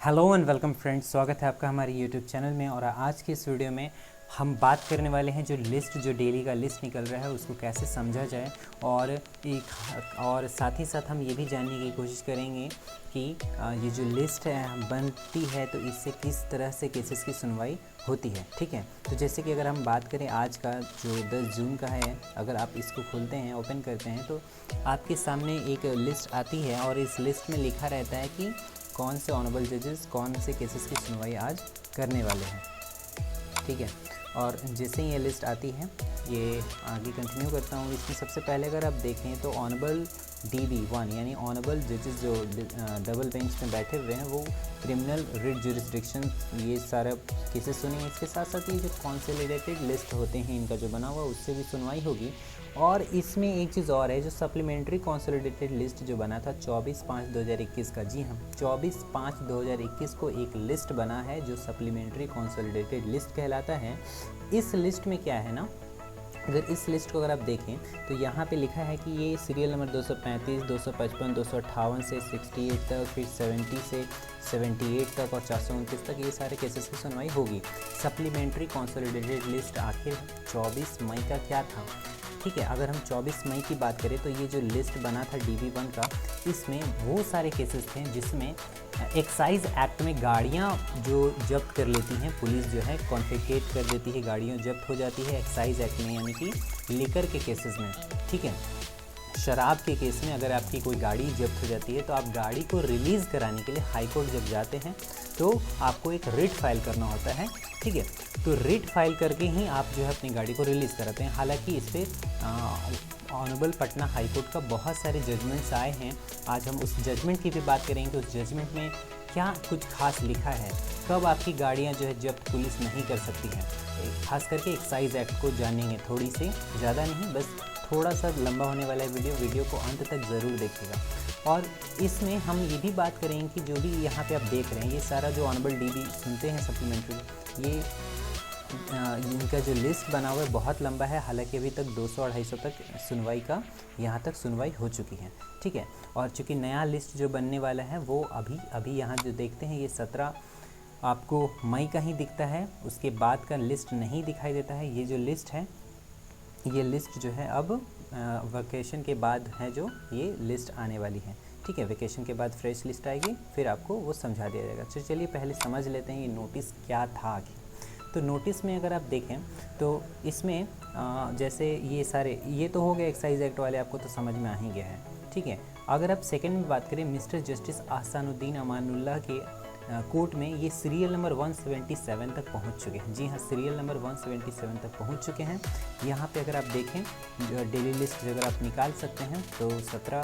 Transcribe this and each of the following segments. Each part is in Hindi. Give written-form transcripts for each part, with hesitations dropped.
हेलो एंड वेलकम फ्रेंड्स, स्वागत है आपका हमारे यूट्यूब चैनल में। और आज की इस वीडियो में हम बात करने वाले हैं जो डेली का लिस्ट निकल रहा है उसको कैसे समझा जाए। और साथ ही साथ हम ये भी जानने की कोशिश करेंगे कि ये जो लिस्ट है बनती है तो इससे किस तरह से केसेस की सुनवाई होती है। ठीक है, तो जैसे कि अगर हम बात करें आज का जो 10 जून का है, अगर आप इसको खोलते हैं, ओपन करते हैं तो आपके सामने एक लिस्ट आती है और इस लिस्ट में लिखा रहता है कि कौन से ऑनरेबल जजेस कौन से केसेस की सुनवाई आज करने वाले हैं। ठीक है, और जैसे ही ये लिस्ट आती है, ये आगे कंटिन्यू करता हूँ। इसमें सबसे पहले अगर आप देखें तो ऑनरेबल DB1 यानी ऑनरेबल जजेस जो डबल बेंच में बैठे हुए हैं वो क्रिमिनल रिट जुरिस्डिक्शन ये सारा केसेस सुनेंगे। इसके साथ साथ ये जो कॉन्सोलिडेटेड लिस्ट होते हैं इनका जो बना हुआ उससे भी सुनवाई होगी। और इसमें एक चीज़ और है, जो सप्लीमेंट्री कॉन्सोलिडेटेड लिस्ट जो बना था 24/5/2021 का, जी हाँ 24/5/2021 को एक लिस्ट बना है जो सप्लीमेंट्री कॉन्सोलिडेटेड लिस्ट कहलाता है। इस लिस्ट में क्या है ना, अगर इस लिस्ट को अगर आप देखें तो यहाँ पे लिखा है कि ये सीरियल नंबर 235, 255, 258 से 68 तक, फिर 70 से 78 तक और 429 तक ये सारे केसेस की सुनवाई होगी। सप्लीमेंट्री कॉन्सोलिडेटेड लिस्ट आखिर 24 मई का क्या था। ठीक है, अगर हम 24 मई की बात करें तो ये जो लिस्ट बना था DB1 का, इसमें वो सारे केसेस थे जिसमें एक्साइज एक्ट में गाड़ियाँ जो जब्त कर लेती हैं, पुलिस जो है कॉन्फिस्केट कर देती है, गाड़ियाँ जब्त हो जाती है एक्साइज एक्ट में, यानी कि लिकर के केसेस में। ठीक है, शराब के केस में अगर आपकी कोई गाड़ी जब्त हो जाती है तो आप गाड़ी को रिलीज़ कराने के लिए हाई कोर्ट जब जाते हैं तो आपको एक रिट फाइल करना होता है। ठीक है, तो रिट फाइल करके ही आप जो है अपनी गाड़ी को रिलीज़ कराते हैं। हालांकि इस पर ऑनरेबल पटना हाई कोर्ट का बहुत सारे जजमेंट्स आए हैं। आज हम उस जजमेंट की भी बात करेंगे कि उस जजमेंट में क्या कुछ खास लिखा है, कब आपकी गाड़ियाँ जो है जब्त पुलिस नहीं कर सकती है। खास करके एक्साइज एक्ट को जानेंगे, थोड़ी सी, ज़्यादा नहीं, बस थोड़ा सा लंबा होने वाला है वीडियो को अंत तक ज़रूर देखिएगा। और इसमें हम ये भी बात करेंगे कि जो भी यहाँ पे आप देख रहे हैं ये सारा जो ऑनरेबल DB सुनते हैं सप्लीमेंट्री, ये इनका जो लिस्ट बना हुआ है बहुत लंबा है। हालांकि अभी तक 200-250 तक सुनवाई का यहाँ तक सुनवाई हो चुकी है। ठीक है, और चूँकि नया लिस्ट जो बनने वाला है वो अभी यहाँ जो देखते हैं ये 17 आपको मई का ही दिखता है, उसके बाद का लिस्ट नहीं दिखाई देता है। ये जो लिस्ट है, ये लिस्ट जो है अब वेकेशन के बाद है जो ये लिस्ट आने वाली है। ठीक है, वेकेशन के बाद फ्रेश लिस्ट आएगी, फिर आपको वो समझा दिया जाएगा। तो चलिए पहले समझ लेते हैं ये नोटिस क्या था आगे। तो नोटिस में अगर आप देखें तो इसमें जैसे ये सारे, ये तो हो गए एक्साइज एक्ट वाले, आपको तो समझ में आ ही गया है। ठीक है, अगर आप सेकंड में बात करें, मिस्टर जस्टिस आसानुद्दीन अमानुल्लाह के कोर्ट में ये सीरियल नंबर 177 तक पहुंच चुके हैं। जी हाँ, सीरियल नंबर 177 तक पहुंच चुके हैं। यहाँ पे अगर आप देखें जो डेली लिस्ट अगर आप निकाल सकते हैं तो 17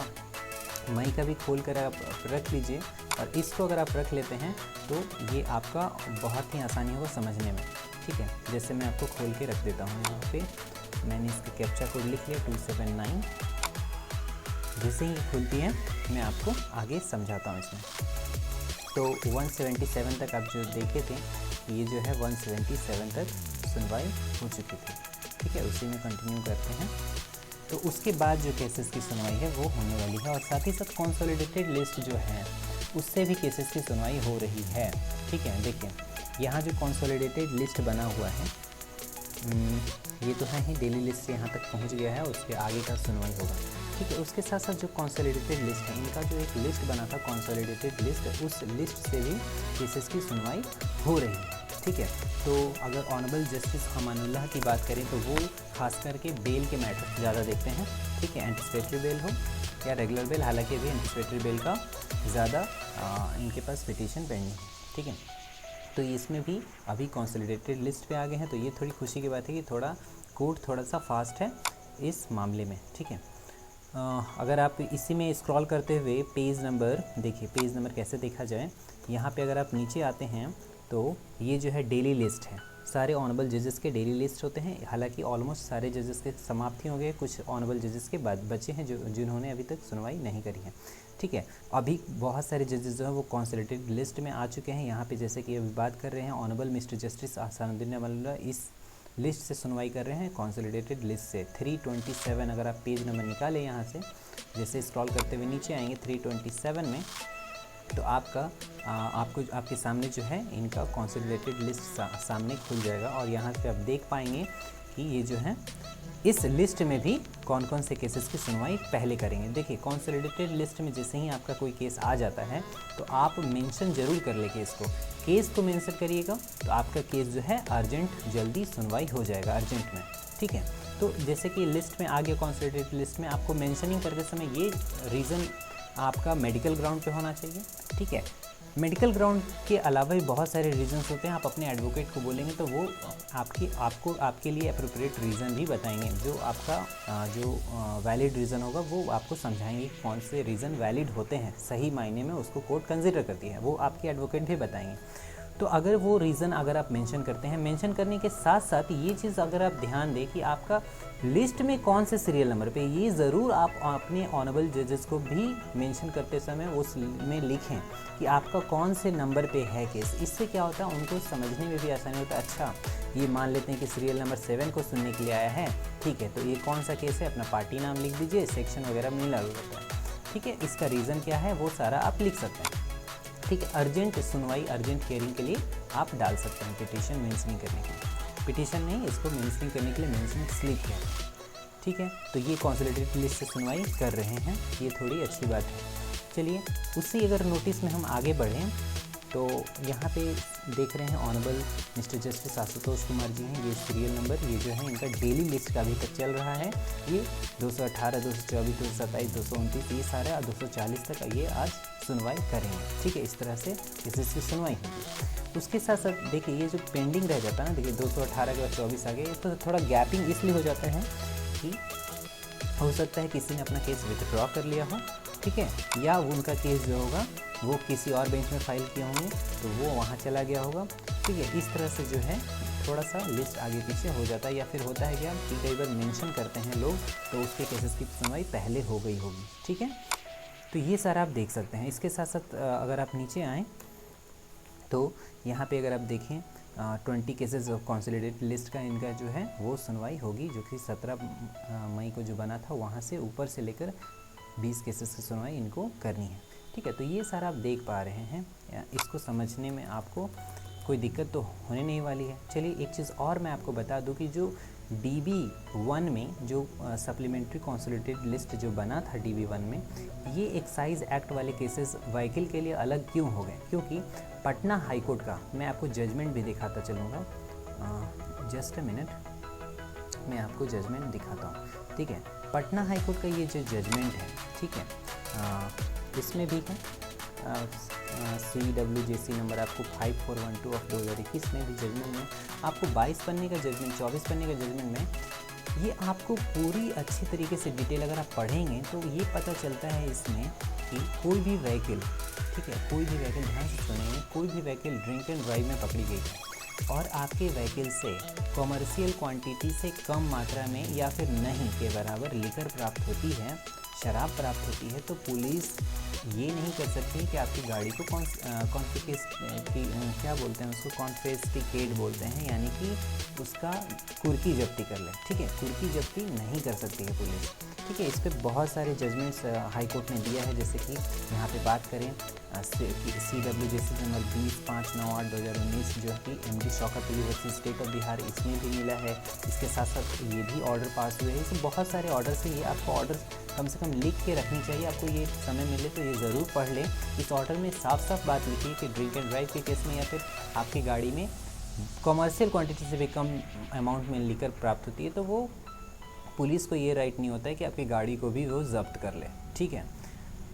मई का भी खोल कर आप रख लीजिए, और इसको अगर आप रख लेते हैं तो ये आपका बहुत ही आसानी होगा समझने में। ठीक है, जैसे मैं आपको खोल के रख देता हूँ, यहाँ पे मैंने इसका कैप्चा कोड लिख लिया 279। जैसे ही खुलती है मैं आपको आगे समझाता हूँ इसमें। तो 177 तक आप जो देखे थे, ये जो है 177 तक सुनवाई हो चुकी थी। ठीक है, उसी में कंटिन्यू करते हैं। तो उसके बाद जो केसेस की सुनवाई है वो होने वाली है, और साथ ही साथ कंसोलिडेटेड लिस्ट जो है उससे भी केसेस की सुनवाई हो रही है। ठीक है, देखिए यहाँ जो कंसोलिडेटेड लिस्ट बना हुआ है, ये तो है ही, डेली लिस्ट से यहाँ तक पहुँच गया है, उसके आगे का सुनवाई होगा। ठीक है, उसके साथ साथ जो कंसोलिडेटेड लिस्ट है, इनका जो एक लिस्ट बना था कंसोलिडेटेड लिस्ट, उस लिस्ट से भी केसेस की सुनवाई हो रही है। ठीक है, तो अगर ऑनरेबल जस्टिस अमानुल्लाह की बात करें तो वो खास करके बेल के मैटर ज़्यादा देखते हैं। ठीक है, एंटिसिपेटरी बेल हो या रेगुलर बेल, हालांकि अभी एंटिसिपेटरी बेल का ज़्यादा इनके पास पिटीशन पेंडिंग है। ठीक है, तो इसमें भी अभी कंसोलिडेटेड लिस्ट पे आ गए हैं, तो ये थोड़ी खुशी की बात है कि कोर्ट थोड़ा सा फास्ट है इस मामले में। ठीक है, अगर आप इसी में स्क्रॉल करते हुए पेज नंबर देखिए, पेज नंबर कैसे देखा जाए, यहाँ पे अगर आप नीचे आते हैं तो ये जो है डेली लिस्ट है, सारे ऑनरेबल जजेस के डेली लिस्ट होते हैं। हालांकि ऑलमोस्ट सारे जजेस के समाप्ति हो गए, कुछ ऑनरेबल जजेस के बाद बचे हैं जिन्होंने अभी तक सुनवाई नहीं करी है। ठीक है, अभी बहुत सारे जजेस जो हैं वो कंसोलिडेटेड लिस्ट में आ चुके हैं। यहाँ पे जैसे कि अभी बात कर रहे हैं ऑनरेबल मिस्टर जस्टिस आसानुद्दीन अमानुल्लाह, इस लिस्ट से सुनवाई कर रहे हैं, कंसोलिडेटेड लिस्ट से 327। अगर आप पेज नंबर निकालें यहाँ से, जैसे स्क्रॉल करते हुए नीचे आएंगे 327 में, तो आपको आपके सामने जो है इनका कंसोलिडेटेड लिस्ट सामने खुल जाएगा और यहाँ पे आप देख पाएंगे कि ये जो है इस लिस्ट में भी कौन कौन से केसेस की सुनवाई पहले करेंगे। देखिए कंसोलिडेटेड लिस्ट में जैसे ही आपका कोई केस आ जाता है तो आप मेंशन ज़रूर कर ले केस को मेंशन करिएगा, तो आपका केस जो है अर्जेंट जल्दी सुनवाई हो जाएगा अर्जेंट में, ठीक है। तो जैसे कि लिस्ट में आ गया कंसोलिडेटेड लिस्ट में, आपको मेंशनिंग करते समय ये रीज़न आपका मेडिकल ग्राउंड पे होना चाहिए, ठीक है। मेडिकल ग्राउंड के अलावा भी बहुत सारे रीज़न्स होते हैं, आप अपने एडवोकेट को बोलेंगे तो वो आपके लिए अप्रोप्रिएट रीज़न भी बताएंगे, जो आपका जो वैलिड रीज़न होगा वो आपको समझाएंगे कौन से रीज़न वैलिड होते हैं, सही मायने में उसको कोर्ट कंसिडर करती है, वो आपके एडवोकेट भी बताएंगे। तो अगर वो रीज़न अगर आप मेंशन करते हैं, मेंशन करने के साथ साथ ये चीज़ अगर आप ध्यान दें कि आपका लिस्ट में कौन से सीरियल नंबर पे, ये ज़रूर आप अपने ऑनरेबल जजेस को भी मेंशन करते समय उस में लिखें कि आपका कौन से नंबर पे है केस। इससे क्या होता है, उनको समझने में भी आसानी होता है। अच्छा, ये मान लेते हैं कि सीरियल नंबर 7 को सुनने के लिए आया है, ठीक है, तो ये कौन सा केस है, अपना पार्टी नाम लिख दीजिए, सेक्शन वगैरह में नहीं लागू होता है, ठीक है, इसका रीज़न क्या है वो सारा आप लिख सकते हैं, ठीक है। अर्जेंट सुनवाई, अर्जेंट हियरिंग के लिए आप डाल सकते हैं पिटीशन मेंशनिंग करने के लिए, पिटीशन नहीं, इसको मेंशनिंग करने के लिए मेंशनिंग स्लिप है, ठीक है। तो ये कंसोलिडेटेड लिस्ट से सुनवाई कर रहे हैं, ये थोड़ी अच्छी बात है। चलिए उसी अगर नोटिस में हम आगे बढ़ें तो यहाँ पे देख रहे हैं honourable mister justice Ashutosh Kumar ji हैं, ये सीरियल नंबर, ये जो है इनका डेली लिस्ट का अभी तक चल रहा है, ये 218, 224, 227, 229 ये सारे 240 तक ये आज सुनवाई करेंगे, ठीक है। इस तरह से केसेस की सुनवाई होगी। उसके साथ साथ देखिए ये जो पेंडिंग रह जाता है ना, देखिए 218 के बाद 24 आ गए, तो थोड़ा गैपिंग इसलिए हो जाता है कि हो सकता है किसी ने अपना केस विथड्रॉ कर लिया हो, ठीक है, या उनका केस जो होगा वो किसी और बेंच में फाइल किए होंगे तो वो वहाँ चला गया होगा, ठीक है। इस तरह से जो है थोड़ा सा लिस्ट आगे पीछे हो जाता है, या फिर होता है क्या कि कई बार मेंशन करते हैं लोग तो उसके केसेस की सुनवाई पहले हो गई होगी, ठीक है। तो ये सारा आप देख सकते हैं। इसके साथ साथ अगर आप नीचे आएँ तो यहाँ पे अगर आप देखें 20 केसेस ऑफ कंसोलिडेटेड लिस्ट का इनका जो है वो सुनवाई होगी, जो कि 17 मई को जो बना था वहाँ से ऊपर से लेकर 20 केसेस की सुनवाई इनको करनी है, ठीक है। तो ये सारा आप देख पा रहे हैं, इसको समझने में आपको कोई दिक्कत तो होने नहीं वाली है। चलिए एक चीज़ और मैं आपको बता दूं कि जो DB1 में जो सप्लीमेंट्री कंसोलिडेटेड लिस्ट जो बना था DB1 में, ये एक्साइज एक्ट वाले केसेस व्हीकल के लिए अलग क्यों हो गए, क्योंकि पटना हाई कोर्ट का मैं आपको जजमेंट भी दिखाता चलूँगा, जस्ट अ मिनट, मैं आपको जजमेंट दिखाता हूँ, ठीक है। पटना हाई कोर्ट का ये जो जजमेंट है, ठीक है, इसमें भी है CWJC नंबर आपको 5412 ऑफ 2021 में भी जजमेंट में आपको 22 पन्ने का जजमेंट, 24 पन्ने का जजमेंट में ये आपको पूरी अच्छी तरीके से डिटेल अगर आप पढ़ेंगे तो ये पता चलता है इसमें कि कोई भी व्हीकल, ठीक है, कोई भी व्हीकल, ध्यान से सुनेंगे, कोई भी व्हीकल ड्रिंक एंड ड्राइव में पकड़ी गई है और आपके व्हीकल से कॉमर्शियल क्वांटिटी से कम मात्रा में या फिर नहीं के बराबर लिकर प्राप्त होती है, शराब प्राप्त होती है, तो पुलिस ये नहीं कर सकती कि आपकी गाड़ी को क्या बोलते हैं उसको, कॉन्फिस्केट बोलते हैं, यानी कि उसका कुर्की जब्ती कर ले, ठीक है, कुर्की जब्ती नहीं कर सकती है पुलिस, ठीक है। इस पर बहुत सारे जजमेंट्स हाई कोर्ट ने दिया है, जैसे कि यहाँ पे बात करें CWJC नंबर 20/5/9/8/2019 जो कि MD Shaukat Ali versus state of Bihar, इसमें भी मिला है। इसके साथ साथ ये भी ऑर्डर पास हुए हैं, तो बहुत सारे ऑर्डर से ये आपको ऑर्डर कम से कम लिख के रखनी चाहिए, आपको ये समय मिले तो ये ज़रूर पढ़ लें। इस ऑर्डर में साफ साफ बात लिखी है कि ड्रिंक एंड ड्राइव के केस में या फिर आपकी गाड़ी में कॉमर्शियल क्वांटिटी से भी कम अमाउंट में लिकर प्राप्त होती है तो वो पुलिस को ये राइट नहीं होता है कि आपकी गाड़ी को भी वो जब्त कर ले, ठीक है।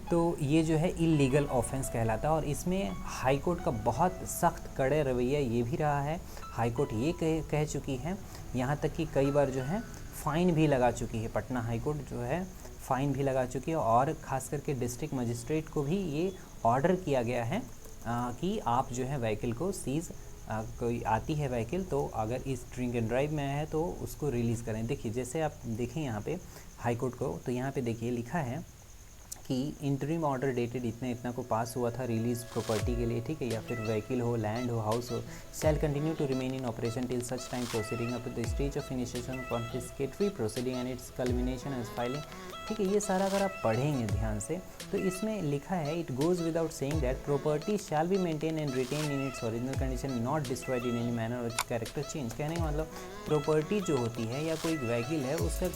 तो ये जो है इलीगल ऑफेंस कहलाता है और इसमें हाई कोर्ट का बहुत सख्त कड़े रवैया ये भी रहा है। हाई कोर्ट ये कह चुकी है, यहाँ तक कि कई बार जो है फ़ाइन भी लगा चुकी है, पटना हाई कोर्ट जो है फ़ाइन भी लगा चुकी है और ख़ास करके डिस्ट्रिक्ट मजिस्ट्रेट को भी ये ऑर्डर किया गया है कि आप जो है व्हीकल को सीज़, कोई आती है व्हीकल तो अगर इस ड्रिंक एंड ड्राइव में है तो उसको रिलीज़ करें। देखिए जैसे आप देखें यहाँ पे हाई कोर्ट को, तो यहाँ पे देखिए लिखा है कि इंटरिम ऑर्डर डेटेड इतना इतना को पास हुआ था रिलीज प्रॉपर्टी के लिए, ठीक है, या फिर व्हीकल हो, लैंड हो, हाउस हो, shall continue to remain in operation till such time proceeding up to the stage of initiation confiscatory proceeding and its culmination as filing, ठीक है। ये सारा अगर आप पढ़ेंगे ध्यान से तो इसमें लिखा है it goes without saying that property shall be maintain and retain in its original condition not destroyed in any manner और कैरेक्टर चेंज। कहने का मतलब प्रॉपर्टी जो होती है या कोई व्हीकल है उसका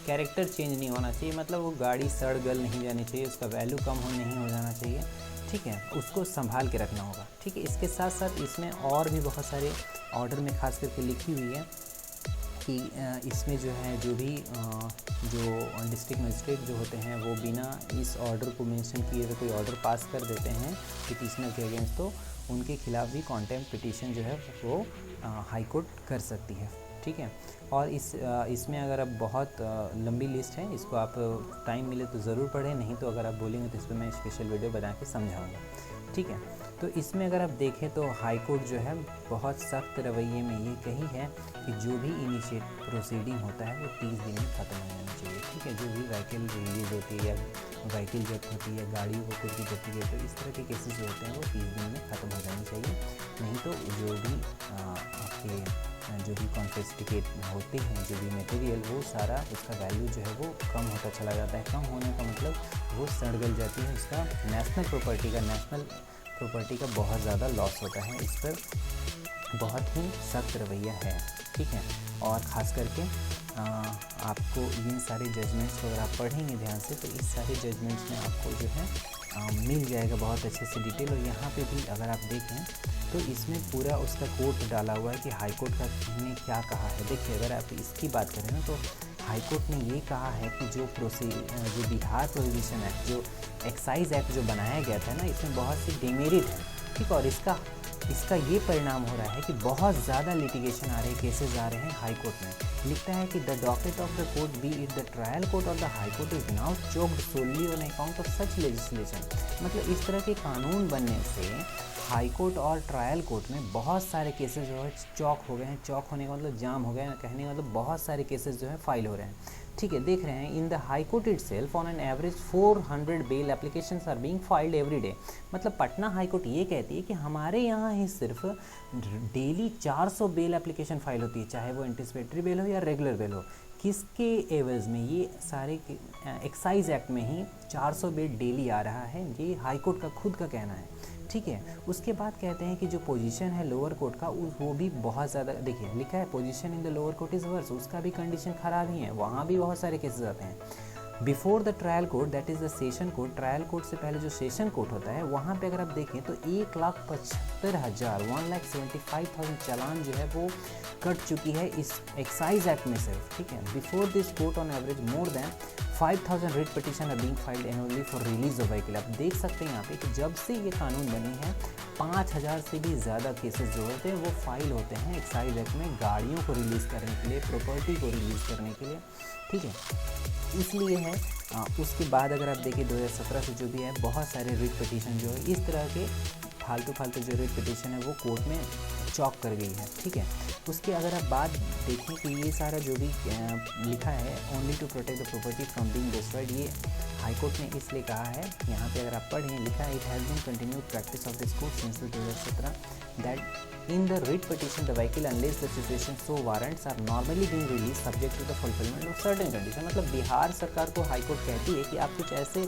कैरेक्टर चेंज नहीं होना चाहिए, मतलब वो गाड़ी सड़ गल नहीं जानी चाहिए, उसका वैल्यू कम हो नहीं हो जाना चाहिए, ठीक है, उसको संभाल के रखना होगा, ठीक है। इसके साथ साथ इसमें और भी बहुत सारे ऑर्डर में खास करके लिखी हुई है कि इसमें जो है जो भी जो डिस्ट्रिक्ट मजिस्ट्रेट जो होते हैं वो बिना इस ऑर्डर को मेंशन किए हुए कोई ऑर्डर पास कर देते हैं पिटिशनर के अगेंस्ट, तो उनके खिलाफ भी कॉन्टेम्प्ट पिटिशन जो है वो हाई कोर्ट कर सकती है, ठीक है। और इसमें अगर आप बहुत लंबी लिस्ट है, इसको आप टाइम मिले तो ज़रूर पढ़ें, नहीं तो अगर आप बोलेंगे तो इस पर मैं स्पेशल वीडियो बना के समझाऊंगा, ठीक है। तो इसमें अगर आप देखें तो हाई कोर्ट जो है बहुत सख्त रवैये में ये कही है कि जो भी इनिशिएट प्रोसीडिंग होता है वो 30 दिन में ख़त्म हो जानी चाहिए, ठीक है। जो भी व्हीकल रिलीज़ होती है या व्हीकल जब्त होती है, गाड़ियों को कुछ भी जब्ती है, तो इस तरह के केसेस जो होते हैं वो 30 दिन में ख़त्म हो जानी चाहिए, नहीं तो जो भी आपके जो भी कॉन्फिस्केट होते हैं जो भी मटेरियल वो सारा उसका वैल्यू जो है वो कम होता चला जाता है। कम होने का मतलब वो सड़ गल जाती है, उसका नेशनल प्रॉपर्टी का बहुत ज़्यादा लॉस होता है। इस पर बहुत ही सख्त रवैया है, ठीक है। और ख़ास करके आपको इन सारे जजमेंट्स को अगर आप पढ़ेंगे ध्यान से तो इस सारे जजमेंट्स में आपको जो है मिल जाएगा बहुत अच्छे से डिटेल। और यहाँ पे भी अगर आप देखें तो इसमें पूरा उसका कोर्ट डाला हुआ है कि हाई कोर्ट का ने क्या कहा है। देखिए अगर आप इसकी बात करें ना तो हाई कोर्ट ने ये कहा है कि जो बिहार प्रोहिबिशन एक्ट, जो एक्साइज एक्ट जो बनाया गया था ना, इसमें बहुत सी डिमेरिट है, ठीक। और इसका ये परिणाम हो रहा है कि बहुत ज़्यादा लिटिगेशन आ रहे हैं, केसेस आ रहे हैं हाई कोर्ट में। लिखता है कि the docket of the court be it the trial court or the high court is now choked solely on account of such legislation. मतलब इस तरह के कानून बनने से हाई कोर्ट और ट्रायल कोर्ट में बहुत सारे केसेस जो है चौक हो गए हैं। चौक होने का मतलब जाम हो गए हैं, कहने का मतलब बहुत सारे केसेस जो है फाइल हो रहे हैं, ठीक है। देख रहे हैं in the high court itself on an average 400 bail applications are being filed every day. मतलब पटना हाई कोर्ट ये कहती है कि हमारे यहाँ ही सिर्फ डेली 400 बेल एप्लीकेशन फाइल होती है, चाहे वो एंटिसिपेटरी बेल हो या रेगुलर बेल हो। किसके एवज में? ये सारे एक्साइज एक्ट में ही 400 बेल डेली आ रहा है, ये हाई कोर्ट का खुद का कहना है, ठीक है। उसके बाद कहते हैं कि जो पोजीशन है लोअर कोर्ट का वो भी बहुत ज़्यादा, देखिए लिखा है position in the lower court is verse, उसका भी कंडीशन ख़राब ही है, वहाँ भी बहुत सारे केसेस आते हैं। Before the trial court that is the session court, trial court से पहले जो सेशन कोर्ट होता है वहाँ पे अगर आप देखें तो 1,75,000 1,75,000 चालान जो है वो कट चुकी है इस एक्साइज एक्ट में सिर्फ, ठीक है। Before this court on average more than 5,000 writ petition are being filed annually for release of vehicle. आप देख सकते हैं यहाँ पे कि जब से ये कानून बने हैं 5,000 से भी ज़्यादा केसेस जो होते हैं वो फाइल होते हैं एक्साइज एक्ट में गाड़ियों को रिलीज़ करने के लिए, प्रॉपर्टी को रिलीज़ करने के लिए, ठीक है। इसलिए है उसके बाद अगर आप देखिए 2017 से जो भी है बहुत सारे रिट पिटिशन जो है इस तरह के फालतू जो रिट पिटिशन है वो कोर्ट में चौक कर गई है, ठीक है। उसके अगर आप बात देखें कि ये सारा जो भी लिखा है only to protect the property from being destroyed, ये हाई कोर्ट ने इसलिए कहा है। यहाँ पे अगर आप पढ़ें लिखा है it has been continued practice of this court since 2017 that in the writ petition the vehicle unless the situation so warrants are normally being released subject to the fulfillment of certain condition। मतलब बिहार सरकार को हाई कोर्ट कहती है कि आप कुछ ऐसे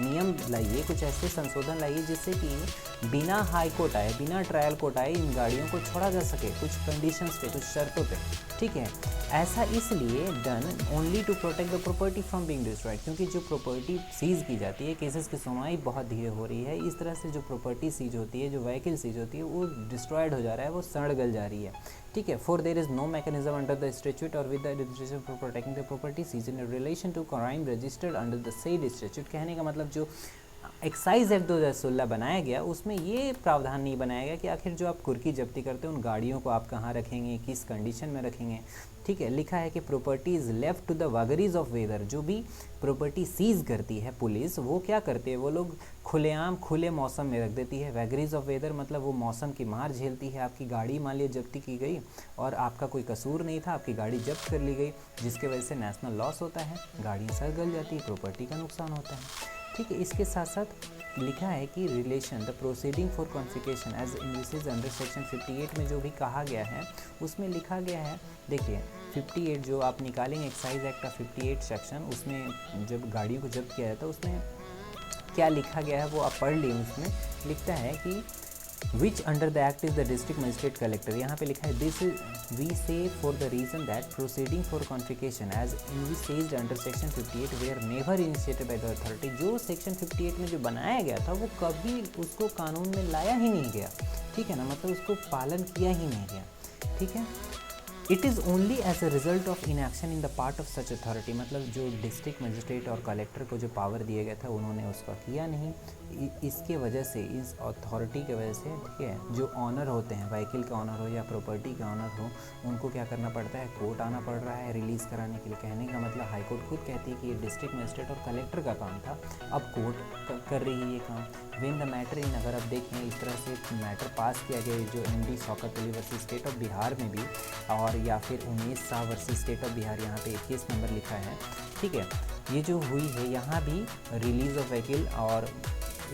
नियम लाइए, कुछ ऐसे संशोधन लाइए जिससे कि बिना हाई कोर्ट आए, बिना ट्रायल कोर्ट आए इन गाड़ियों को छोड़ा जा सके कुछ कंडीशंस पे, कुछ शर्तों पे, ठीक है। ऐसा इसलिए done only to protect the property from being destroyed, क्योंकि जो प्रॉपर्टी सीज की जाती है, केसेस की सुनवाई बहुत धीरे हो रही है, इस तरह से जो प्रॉपर्टी सीज होती है, जो व्हीकल सीज होती है वो डिस्ट्रॉयड हो जा रहा है, वो सड़ गल जा रही है, ठीक है। For there is no mechanism under the statute or with the administration for protecting the property seized in relation to crime registered under the said statute. कहने का मतलब जो एक्साइज एक्ट 2016 बनाया गया उसमें ये प्रावधान नहीं बनाया गया कि आखिर जो आप कुर्की जब्ती करते हैं उन गाड़ियों को आप कहाँ रखेंगे, किस कंडीशन में रखेंगे, ठीक है। लिखा है कि property is left to the vagaries of weather. जो भी प्रॉपर्टी सीज करती है पुलिस वो क्या करती है, वो लोग खुलेआम खुले मौसम में रख देती है। वैगरीज ऑफ वेदर मतलब वो मौसम की मार झेलती है। आपकी गाड़ी मान लिया जब्ती की गई और आपका कोई कसूर नहीं था, आपकी गाड़ी जब्त कर ली गई जिसके वजह से नेशनल लॉस होता है, गाड़ियाँ सड़ गल जाती है, प्रॉपर्टी का नुकसान होता है, ठीक है। इसके साथ साथ लिखा है कि relation the proceeding for confiscation as envisage under section 58 में जो भी कहा गया है उसमें लिखा गया है, देखिए 58 जो आप निकालेंगे एक्साइज एक्ट का 58 सेक्शन, उसमें जब गाड़ियों को जब्त किया जाता है उसमें क्या लिखा गया है वो आप पढ़ लीजिए। उसमें लिखता है कि which under the act is the district magistrate collector. यहाँ पे लिखा है this we say for the reason that proceeding for confiscation as envisaged under section 58 were never initiated by the authority. जो सेक्शन 58 में जो बनाया गया था वो कभी उसको कानून में लाया ही नहीं गया, ठीक है ना, मतलब उसको पालन किया ही नहीं गया, ठीक है। It is only as a result of inaction in the part of such authority, मतलब जो डिस्ट्रिक्ट मजिस्ट्रेट और कलेक्टर को जो पावर दिया गया था उन्होंने उसका किया नहीं, इसके वजह से, इस अथॉरिटी की वजह से, ठीक है, जो ऑनर होते हैं, व्हीकल का ऑनर हो या प्रॉपर्टी का ऑनर हो, उनको क्या करना पड़ता है, कोर्ट आना पड़ रहा है रिलीज़ कराने के लिए। कहने का मतलब हाई कोर्ट खुद कहती है कि ये डिस्ट्रिक्ट मजिस्ट्रेट और कलेक्टर का काम था, अब कोर्ट कर रही है ये काम। व्हेन द मैटर इन, अगर आप देखें इस तरह से मैटर पास किया गया जो MD Shaukat Ali versus state of Bihar में भी, और या फिर Umesh Shah versus state of Bihar, यहाँ पे 21 नंबर लिखा है, ठीक है। ये जो हुई है यहाँ भी रिलीज़ ऑफ व्हीकल, और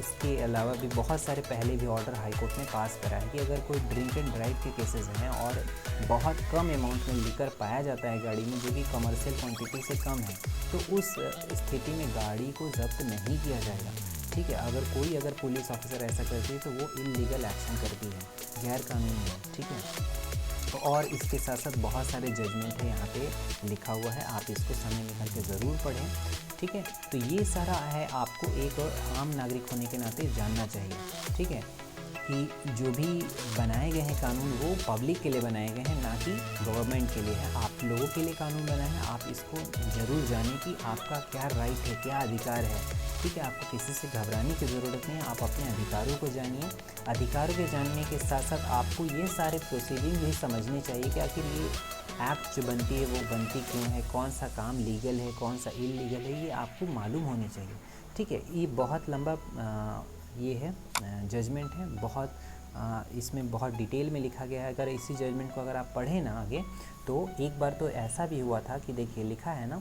इसके अलावा भी बहुत सारे पहले भी ऑर्डर हाई कोर्ट ने पास करा है कि अगर कोई ड्रिंक एंड ड्राइव के केसेस हैं और बहुत कम अमाउंट में लिकर पाया जाता है गाड़ी में जो कि कमर्शियल क्वांटिटी से कम है, तो उस स्थिति में गाड़ी को जब्त नहीं किया जाएगा, ठीक है। अगर पुलिस ऑफिसर ऐसा करती है तो वो इलीगल एक्शन करती है, गैर कानूनी है, ठीक है। और इसके साथ साथ बहुत सारे जजमेंट है यहाँ पे लिखा हुआ है, आप इसको समय निकाल के ज़रूर पढ़ें, ठीक है। तो ये सारा है आपको एक आम नागरिक होने के नाते जानना चाहिए, ठीक है, कि जो भी बनाए गए हैं कानून वो पब्लिक के लिए बनाए गए हैं, ना कि गवर्नमेंट के लिए है। आप लोगों के लिए कानून बना है, आप इसको ज़रूर जानें कि आपका क्या राइट है, क्या अधिकार है, ठीक है। आपको किसी से घबराने की ज़रूरत नहीं है, आप अपने अधिकारों को जानिए। अधिकारों के जानने के साथ साथ आपको ये सारे प्रोसीडिंग भी समझने चाहिए कि आखिर ये एक्ट जो बनती है वो बनती क्यों है, कौन सा काम लीगल है, कौन सा इलीगल है, ये आपको मालूम होनी चाहिए, ठीक है। ये बहुत लंबा ये है जजमेंट है, बहुत इसमें बहुत डिटेल में लिखा गया है। अगर इसी जजमेंट को अगर आप पढ़ें ना आगे, तो एक बार तो ऐसा भी हुआ था कि देखिए लिखा है ना,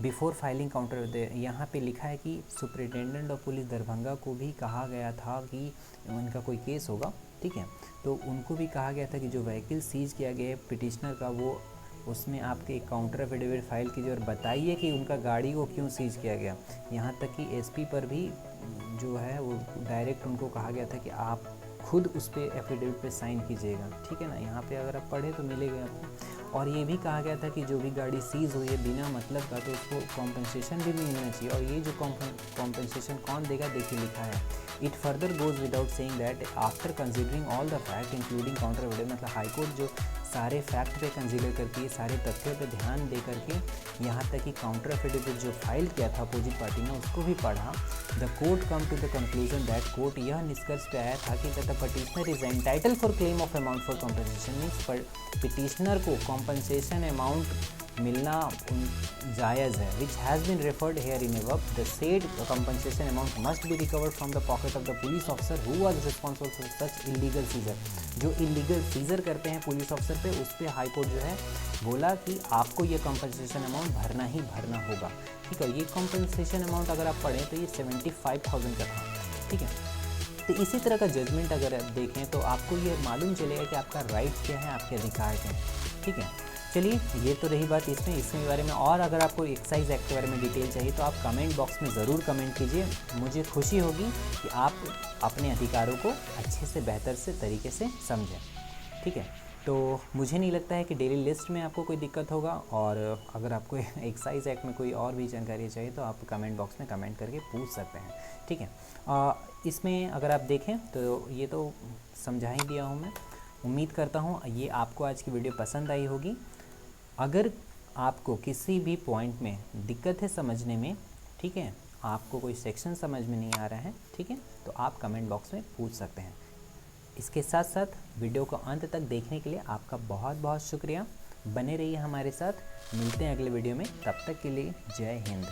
बिफोर फाइलिंग काउंटर, यहाँ पे लिखा है कि सुपरिटेंडेंट ऑफ पुलिस दरभंगा को भी कहा गया था कि उनका कोई केस होगा, ठीक है, तो उनको भी कहा गया था कि जो व्हीकल सीज किया गया है पिटिशनर का, वो उसमें आपके एक काउंटर एफिडेविट फाइल कीजिए और बताइए कि उनका गाड़ी को क्यों सीज किया गया। यहाँ तक कि SP पर भी जो है वो डायरेक्ट उनको कहा गया था कि आप खुद उस पर एफिडेविट पे साइन कीजिएगा, ठीक है ना। यहाँ पे अगर आप पढ़े तो मिलेगा आपको। और ये भी कहा गया था कि जो भी गाड़ी सीज हुई है बिना मतलब का, तो उसको कॉम्पनसेशन भी मिलना चाहिए। और ये जो कॉम्पनसेशन कौन देगा, देखिए लिखा है, it further goes without saying that after considering all the fact including counter affidavit, मतलब हाईकोर्ट जो सारे फैक्ट पे कंसीडर करती है, सारे तथ्यों पे ध्यान दे करके, यहाँ तक कि काउंटर एफिडेविट जो फाइल किया था अपोजिट पार्टी ने उसको भी पढ़ा। The court come to the conclusion that, court यह निष्कर्ष पे आया था कि the petitioner is entitle for claim of amount for compensation, means petitioner को कॉम्पनसेशन अमाउंट मिलना जायज़ है, which has been referred here in above. The said compensation amount must be recovered from the pocket of the police officer who was responsible for such illegal seizure। जो इलीगल सीजर करते हैं पुलिस ऑफिसर पे, उस पर हाई कोर्ट जो है बोला कि आपको ये कॉम्पनसेशन अमाउंट भरना ही भरना होगा, ठीक है। ये कॉम्पनसेशन अमाउंट अगर आप पढ़ें तो ये 75,000 का था, ठीक है। तो इसी तरह का जजमेंट अगर आप देखें तो आपको ये मालूम चलेगा कि आपका राइट क्या है, आपके अधिकार क्या है, ठीक है। चलिए, ये तो रही बात इसमें बारे में। और अगर आपको एक्साइज एक्ट के बारे में डिटेल चाहिए तो आप कमेंट बॉक्स में ज़रूर कमेंट कीजिए, मुझे खुशी होगी कि आप अपने अधिकारों को अच्छे से बेहतर से तरीके से समझें, ठीक है। तो मुझे नहीं लगता है कि डेली लिस्ट में आपको कोई दिक्कत होगा, और अगर आपको एक्साइज एक्ट में कोई और भी जानकारी चाहिए तो आप कमेंट बॉक्स में कमेंट करके पूछ सकते हैं, ठीक है। इसमें अगर आप देखें तो ये तो समझा ही दिया हूँ मैं। उम्मीद करता हूँ ये आपको आज की वीडियो पसंद आई होगी। अगर आपको किसी भी पॉइंट में दिक्कत है समझने में, ठीक है, आपको कोई सेक्शन समझ में नहीं आ रहा है, ठीक है, तो आप कमेंट बॉक्स में पूछ सकते हैं। इसके साथ साथ वीडियो को अंत तक देखने के लिए आपका बहुत बहुत शुक्रिया। बने रहिए हमारे साथ, मिलते हैं अगले वीडियो में, तब तक के लिए जय हिंद।